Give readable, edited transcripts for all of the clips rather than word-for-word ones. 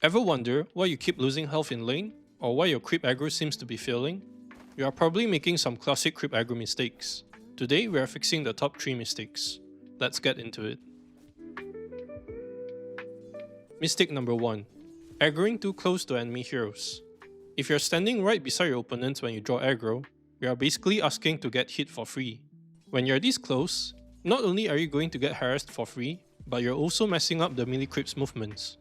Ever wonder why you keep losing health in lane, or why your creep aggro seems to be failing? You are probably making some classic creep aggro mistakes. Today we are fixing the top 3 mistakes. Let's get into it. Mistake number 1. Aggroing too close to enemy heroes. If you're standing right beside your opponents when you draw aggro, you are basically asking to get hit for free. When you're this close, not only are you going to get harassed for free, but you're also messing up the melee creeps movements.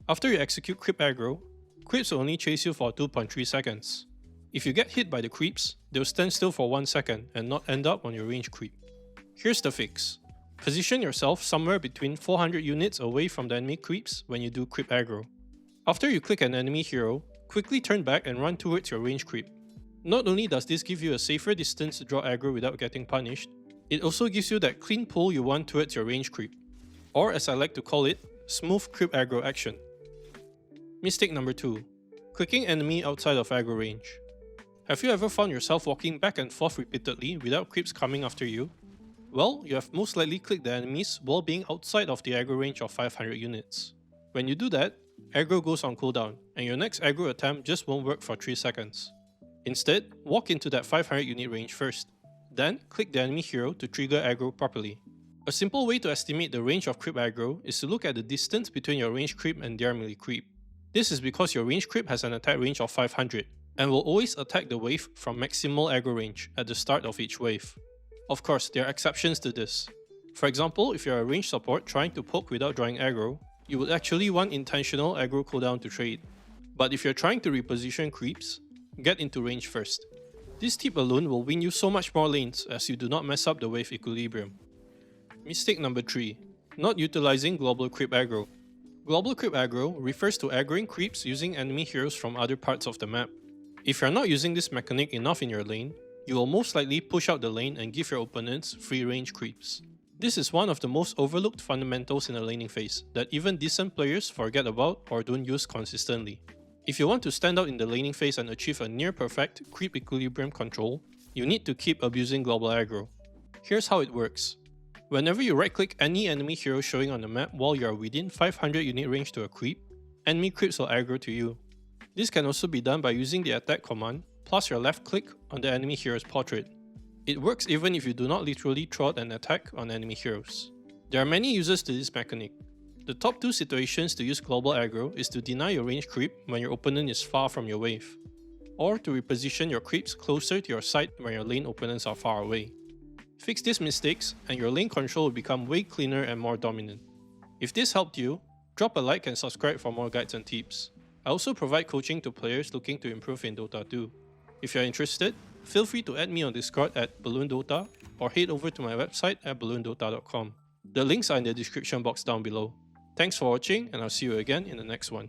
After you execute creep aggro, creeps will only chase you for 2.3 seconds. If you get hit by the creeps, they'll stand still for 1 second and not end up on your range creep. Here's the fix. Position yourself somewhere between 400 units away from the enemy creeps when you do creep aggro. After you click an enemy hero, quickly turn back and run towards your range creep. Not only does this give you a safer distance to draw aggro without getting punished, it also gives you that clean pull you want towards your range creep. Or as I like to call it, smooth creep aggro action. Mistake number 2. Clicking enemy outside of aggro range. Have you ever found yourself walking back and forth repeatedly without creeps coming after you? Well, you have most likely clicked the enemies while being outside of the aggro range of 500 units. When you do that, aggro goes on cooldown, and your next aggro attempt just won't work for 3 seconds. Instead, walk into that 500 unit range first. Then, click the enemy hero to trigger aggro properly. A simple way to estimate the range of creep aggro is to look at the distance between your range creep and their melee creep. This is because your range creep has an attack range of 500, and will always attack the wave from maximal aggro range at the start of each wave. Of course, there are exceptions to this. For example, if you are a range support trying to poke without drawing aggro, you would actually want intentional aggro cooldown to trade. But if you're trying to reposition creeps, get into range first. This tip alone will win you so much more lanes as you do not mess up the wave equilibrium. Mistake number 3. Not utilizing global creep aggro. Global creep aggro refers to aggroing creeps using enemy heroes from other parts of the map. If you're not using this mechanic enough in your lane, you will most likely push out the lane and give your opponents free range creeps. This is one of the most overlooked fundamentals in the laning phase that even decent players forget about or don't use consistently. If you want to stand out in the laning phase and achieve a near perfect creep equilibrium control, you need to keep abusing global aggro. Here's how it works. Whenever you right click any enemy hero showing on the map while you are within 500 unit range to a creep, enemy creeps will aggro to you. This can also be done by using the attack command plus your left click on the enemy hero's portrait. It works even if you do not literally throw out an attack on enemy heroes. There are many uses to this mechanic. The top 2 situations to use global aggro is to deny your range creep when your opponent is far from your wave, or to reposition your creeps closer to your side when your lane opponents are far away. Fix these mistakes and your lane control will become way cleaner and more dominant. If this helped you, drop a like and subscribe for more guides and tips. I also provide coaching to players looking to improve in Dota 2. If you're interested, feel free to add me on Discord at Balloon Dota or head over to my website at balloondota.com. The links are in the description box down below. Thanks for watching, and I'll see you again in the next one.